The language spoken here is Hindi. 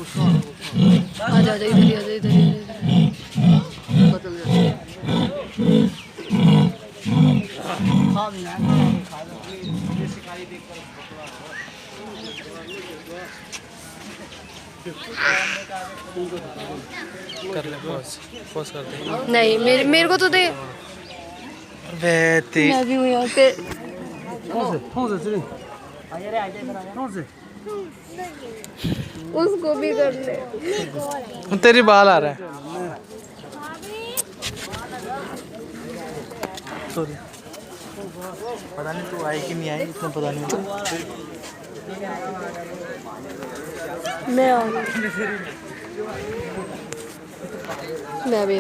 आ जा इधर ही आ जा इधर ही कर ले पॉज पॉज कर दे। नहीं मेरे को तो दे बेटी मैं भी हूँ यहाँ पे उसको भी कर ले तेरी बाल आ रहा है। सॉरी पता नहीं तू आई कि नहीं आई इतना पता नहीं। मैं आ मैं भी